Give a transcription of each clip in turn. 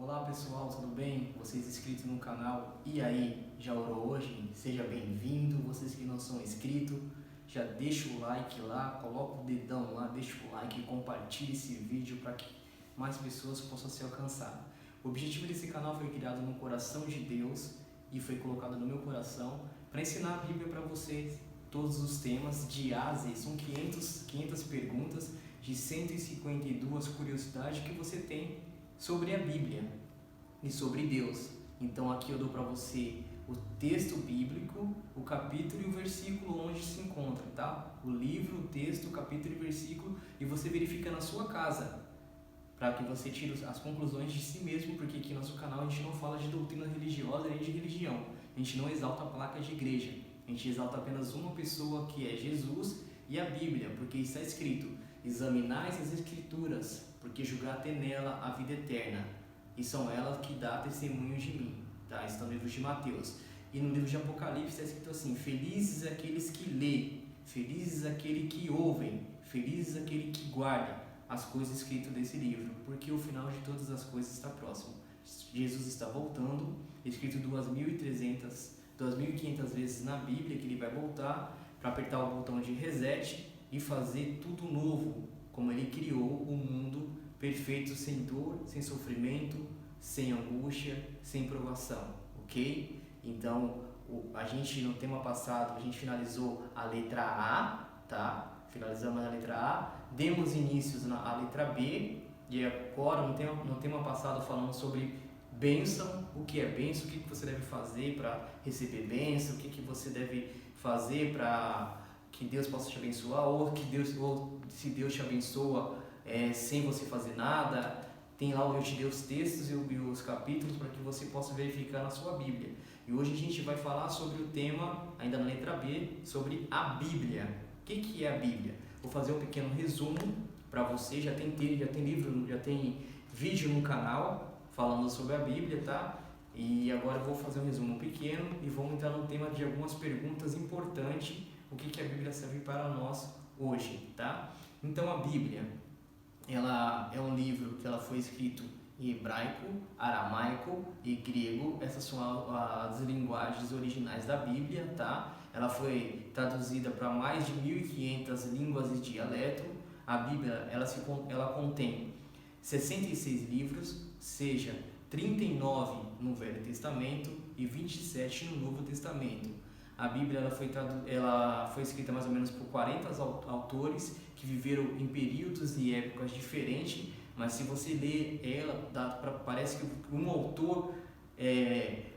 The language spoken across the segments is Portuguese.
Olá pessoal, tudo bem? Vocês inscritos no canal, e aí, já orou hoje? Seja bem-vindo. Vocês que não são inscritos, já deixa o like lá, coloca o dedão lá, deixa o like e compartilha esse vídeo para que mais pessoas possam ser alcançadas. O objetivo desse canal foi criado no coração de Deus e foi colocado no meu coração para ensinar a Bíblia para vocês, todos os temas de A a Z. São 500 perguntas de 152 curiosidades que você tem sobre a Bíblia e sobre Deus. Então aqui eu dou para você o texto bíblico, o capítulo e o versículo onde se encontra, tá? O livro, o texto, o capítulo e o versículo, e você verifica na sua casa, para que você tire as conclusões de si mesmo, porque aqui no nosso canal a gente não fala de doutrina religiosa nem de religião. A gente não exalta a placa de igreja. A gente exalta apenas uma pessoa, que é Jesus, e a Bíblia, porque está escrito: examinais as Escrituras, porque julgate nela a vida eterna, e são elas que dão testemunho de mim. Tá? Está no livro de Mateus. E no livro de Apocalipse está escrito assim: felizes aqueles que lêem, felizes aqueles que ouvem, felizes aqueles que guardam as coisas escritas desse livro, porque o final de todas as coisas está próximo. Jesus está voltando, escrito 2.500 vezes na Bíblia que ele vai voltar para apertar o botão de reset e fazer tudo novo, como ele criou o mundo perfeito, sem dor, sem sofrimento, sem angústia, sem provação, ok? Então, a gente no tema passado, a gente finalizou a letra A, tá? Finalizamos a letra A, demos inícios à letra B, e agora no tema passado falamos sobre bênção, o que é bênção, o que você deve fazer para receber bênção, o que você deve fazer para que Deus possa te abençoar, ou se Deus te abençoa sem você fazer nada. Tem lá, eu te dei os textos e os capítulos para que você possa verificar na sua Bíblia. E hoje a gente vai falar sobre o tema, ainda na letra B, sobre a Bíblia. O que é a Bíblia? Vou fazer um pequeno resumo para você. Já tem livro, já tem vídeo no canal falando sobre a Bíblia, tá? E agora eu vou fazer um resumo pequeno e vamos entrar no tema de algumas perguntas importantes. O que a Bíblia serve para nós hoje, tá? Então a Bíblia, ela é um livro que ela foi escrito em hebraico, aramaico e grego. Essas são as linguagens originais da Bíblia, tá? Ela foi traduzida para mais de 1.500 línguas e dialetos. A Bíblia, ela contém 66 livros, seja 39 no Velho Testamento e 27 no Novo Testamento. A Bíblia ela foi escrita mais ou menos por 40 autores que viveram em períodos e épocas diferentes, mas se você ler ela, parece que um autor,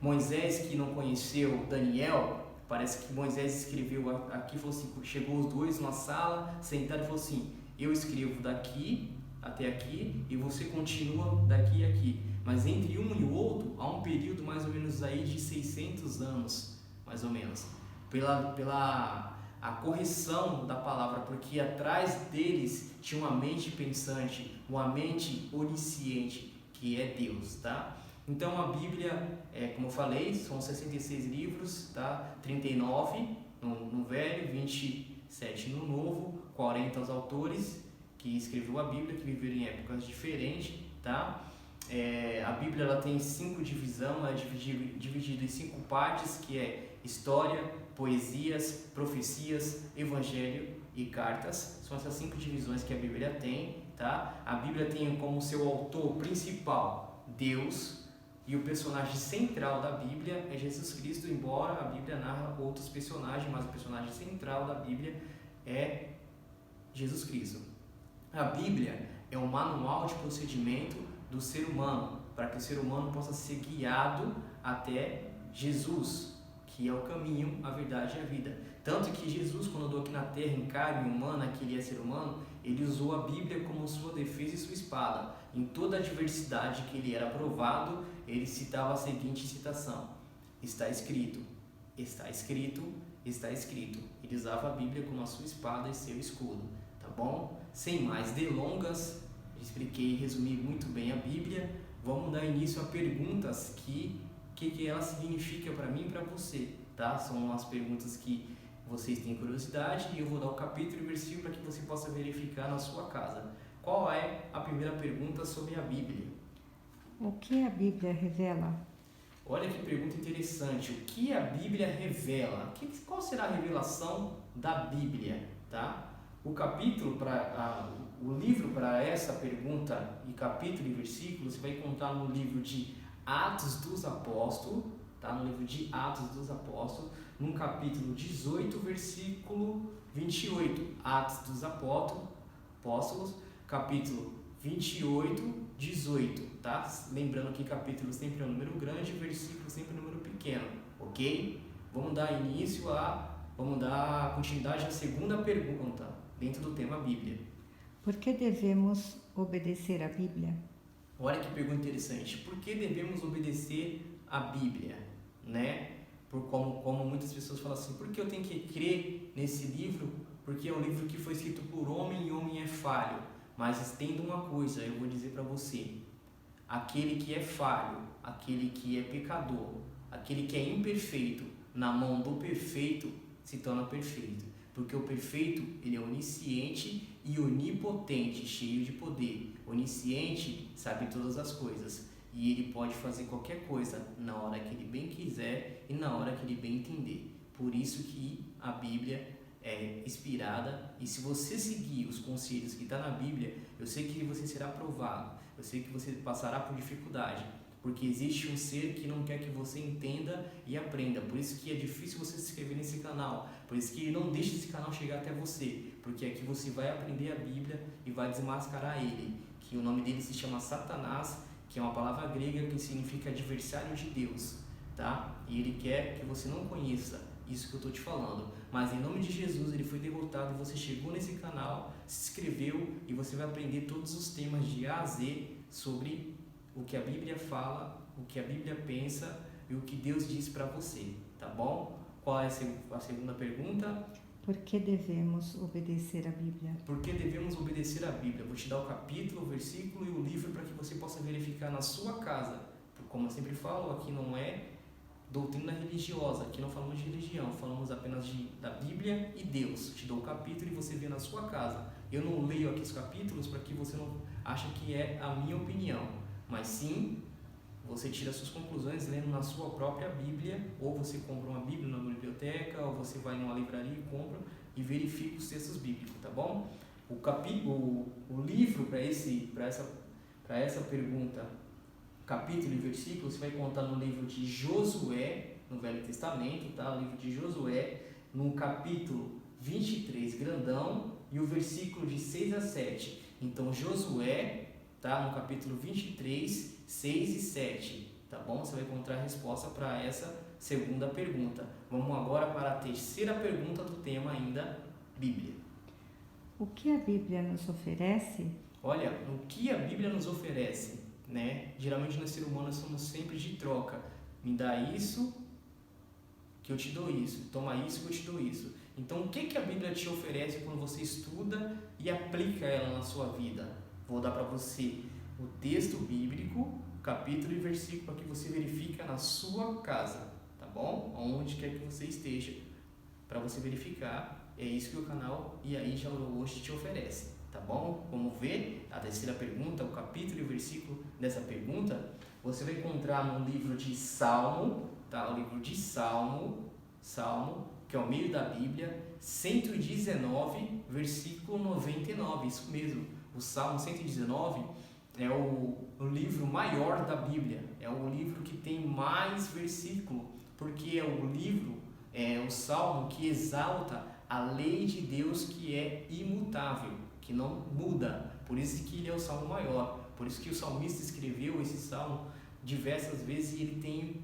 Moisés, que não conheceu Daniel, parece que Moisés escreveu aqui, falou assim, chegou os dois numa sala, sentaram e falou assim: eu escrevo daqui até aqui e você continua daqui e aqui. Mas entre um e o outro há um período mais ou menos aí de 600 anos, mais ou menos, pela a correção da palavra, porque atrás deles tinha uma mente pensante, uma mente onisciente, que é Deus, tá? Então a Bíblia, como eu falei, são 66 livros, tá? 39 no Velho, 27 no Novo, 40 os autores que escreveu a Bíblia, que viveram em épocas diferentes, tá? A Bíblia ela tem 5 divisões, ela é dividida em 5 partes, que é história, poesias, profecias, evangelho e cartas. São essas 5 divisões que a Bíblia tem, tá? A Bíblia tem como seu autor principal Deus, e o personagem central da Bíblia é Jesus Cristo, embora a Bíblia narra outros personagens, mas o personagem central da Bíblia é Jesus Cristo. A Bíblia é um manual de procedimento do ser humano, para que o ser humano possa ser guiado até Jesus, que é o caminho, a verdade e a vida. Tanto que Jesus, quando andou aqui na terra em carne humana, que ele é ser humano, ele usou a Bíblia como sua defesa e sua espada. Em toda a adversidade que ele era provado, ele citava a seguinte citação: está escrito, está escrito, está escrito. Ele usava a Bíblia como a sua espada e seu escudo, tá bom? Sem mais delongas, expliquei e resumi muito bem a Bíblia. Vamos dar início a perguntas que ela significa para mim e para você, tá? São as perguntas que vocês têm curiosidade e eu vou dar o capítulo e versículo para que você possa verificar na sua casa. Qual é a primeira pergunta sobre a Bíblia? O que a Bíblia revela? Olha que pergunta interessante. O que a Bíblia revela? Qual será a revelação da Bíblia? Tá? O livro para essa pergunta, e capítulo e versículo, você vai encontrar no livro de Atos dos Apóstolos, tá? No livro de Atos dos Apóstolos, no capítulo 18, versículo 28. Atos dos Apóstolos, capítulo 28, 18, tá? Lembrando que capítulo sempre é um número grande, versículo sempre é um número pequeno, ok? Vamos dar continuidade à segunda pergunta, dentro do tema Bíblia. Por que devemos obedecer à Bíblia? Olha que pergunta interessante. Por que devemos obedecer à Bíblia, né? Como muitas pessoas falam assim, por que eu tenho que crer nesse livro? Porque é um livro que foi escrito por homem e homem é falho. Mas entenda uma coisa, eu vou dizer para você. Aquele que é falho, aquele que é pecador, aquele que é imperfeito, na mão do perfeito, se torna perfeito. Porque o perfeito, ele é onisciente e onipotente, cheio de poder. Onisciente sabe todas as coisas. E ele pode fazer qualquer coisa na hora que ele bem quiser e na hora que ele bem entender. Por isso que a Bíblia é inspirada, e se você seguir os conselhos que está na Bíblia, eu sei que você será aprovado, eu sei que você passará por dificuldade, porque existe um ser que não quer que você entenda e aprenda. Por isso que é difícil você se inscrever nesse canal, por isso que não deixe esse canal chegar até você, porque aqui você vai aprender a Bíblia e vai desmascarar ele, que o nome dele se chama Satanás, que é uma palavra grega que significa adversário de Deus, tá? E ele quer que você não conheça isso que eu estou te falando, mas em nome de Jesus ele foi derrotado e você chegou nesse canal, se inscreveu e você vai aprender todos os temas de A a Z sobre o que a Bíblia fala, o que a Bíblia pensa e o que Deus diz para você, tá bom? Qual é a segunda pergunta? Por que devemos obedecer à Bíblia? Por que devemos obedecer à Bíblia? Vou te dar o capítulo, o versículo e o livro para que você possa verificar na sua casa. Como eu sempre falo, aqui não é doutrina religiosa, aqui não falamos de religião, falamos apenas da Bíblia e Deus. Te dou o capítulo e você vê na sua casa. Eu não leio aqui os capítulos para que você não ache que é a minha opinião, mas sim, você tira suas conclusões lendo na sua própria Bíblia, ou você compra uma Bíblia na biblioteca, ou você vai numa livraria e compra e verifica os textos bíblicos, tá bom? O livro para essa pergunta, capítulo e versículo, você vai encontrar no livro de Josué, no Velho Testamento, tá? O livro de Josué, no capítulo 23, grandão, e o versículo de 6 a 7. Então, Josué, tá? No capítulo 23, 6 e 7, tá bom? Você vai encontrar a resposta para essa segunda pergunta. Vamos agora para a terceira pergunta do tema ainda, Bíblia. O que a Bíblia nos oferece? Olha, o que a Bíblia nos oferece, né? Geralmente nós seres humanos somos sempre de troca. Me dá isso que eu te dou isso, toma isso que eu te dou isso. Então o que a Bíblia te oferece quando você estuda e aplica ela na sua vida? Vou dar para você o texto bíblico, capítulo e versículo para que você verifique na sua casa, tá bom? Onde quer que você esteja, para você verificar. É isso que o canal E Aí Já hoje te oferece, tá bom? Vamos ver a terceira pergunta, o capítulo e o versículo dessa pergunta. Você vai encontrar no livro de Salmo, tá? O livro de Salmo, que é o meio da Bíblia, 119, versículo 99, isso mesmo. O Salmo 119 é o livro maior da Bíblia, é o livro que tem mais versículo, porque é o Salmo que exalta a lei de Deus, que é imutável, que não muda. Por isso que ele é o salmo maior. Por isso que o salmista escreveu esse salmo diversas vezes e ele tem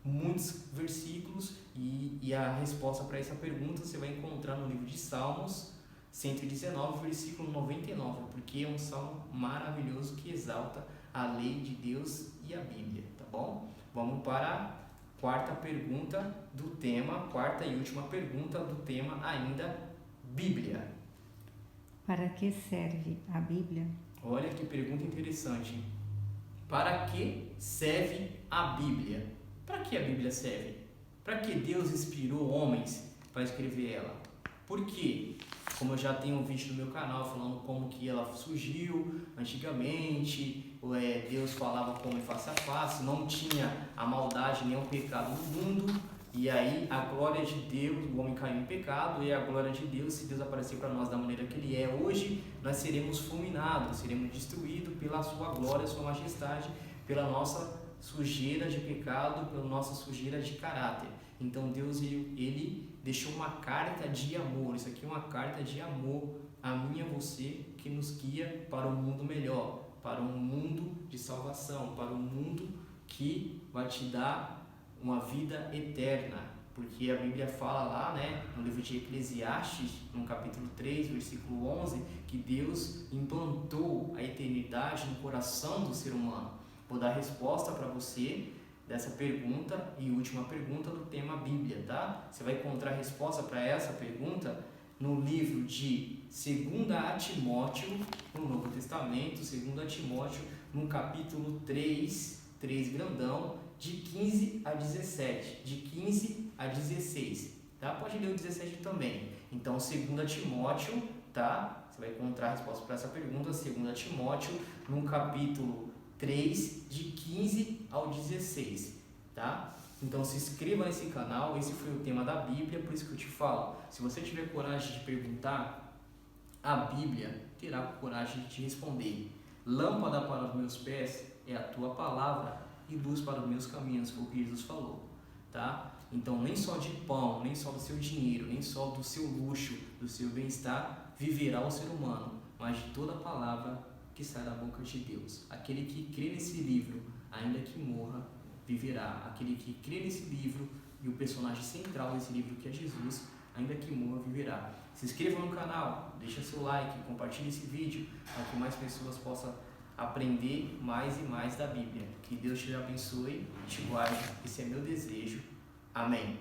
muitos versículos. E a resposta para essa pergunta você vai encontrar no livro de Salmos 119, versículo 99, porque é um salmo maravilhoso que exalta a lei de Deus e a Bíblia, tá bom? Vamos para quarta e última pergunta do tema ainda, Bíblia. Para que serve a Bíblia? Olha que pergunta interessante. Para que serve a Bíblia? Para que a Bíblia serve? Para que Deus inspirou homens para escrever ela? Por quê? como eu já tenho um vídeo no meu canal falando como que ela surgiu antigamente, Deus falava como em face a face, não tinha a maldade nem o pecado no mundo, e aí a glória de Deus, o homem caiu em pecado, e a glória de Deus, se Deus aparecer para nós da maneira que Ele é hoje, nós seremos fulminados, seremos destruídos pela sua glória, sua majestade, pela nossa sujeira de pecado, pela nossa sujeira de caráter. Então Deus, ele deixou uma carta de amor, isso aqui é uma carta de amor a mim e a você, que nos guia para um mundo melhor, para um mundo de salvação, para um mundo que vai te dar uma vida eterna, porque a Bíblia fala lá, no livro de Eclesiastes, no capítulo 3, versículo 11, que Deus implantou a eternidade no coração do ser humano. Vou dar resposta para você dessa pergunta e última pergunta do tema Bíblia, tá? Você vai encontrar resposta para essa pergunta no livro de 2 Timóteo, no Novo Testamento, 2 Timóteo, no capítulo 3 grandão, de 15 a 17, de 15 a 16, tá? Pode ler o 17 também. Então, 2 Timóteo, tá? Você vai encontrar a resposta para essa pergunta, 2 Timóteo, no capítulo 3, de 15 ao 16, tá? Então se inscreva nesse canal, esse foi o tema da Bíblia, por isso que eu te falo, se você tiver coragem de perguntar, a Bíblia terá coragem de te responder. Lâmpada para os meus pés é a tua palavra e luz para os meus caminhos, foi o que Jesus falou, tá? Então nem só de pão, nem só do seu dinheiro, nem só do seu luxo, do seu bem-estar, viverá o ser humano, mas de toda a palavra que sai da boca de Deus. Aquele que crê nesse livro, ainda que morra, viverá. Aquele que crê nesse livro, e o personagem central desse livro, que é Jesus, ainda que morra, viverá. Se inscreva no canal, deixa seu like, compartilhe esse vídeo, para que mais pessoas possam aprender mais e mais da Bíblia. Que Deus te abençoe e te guarde. Esse é meu desejo. Amém.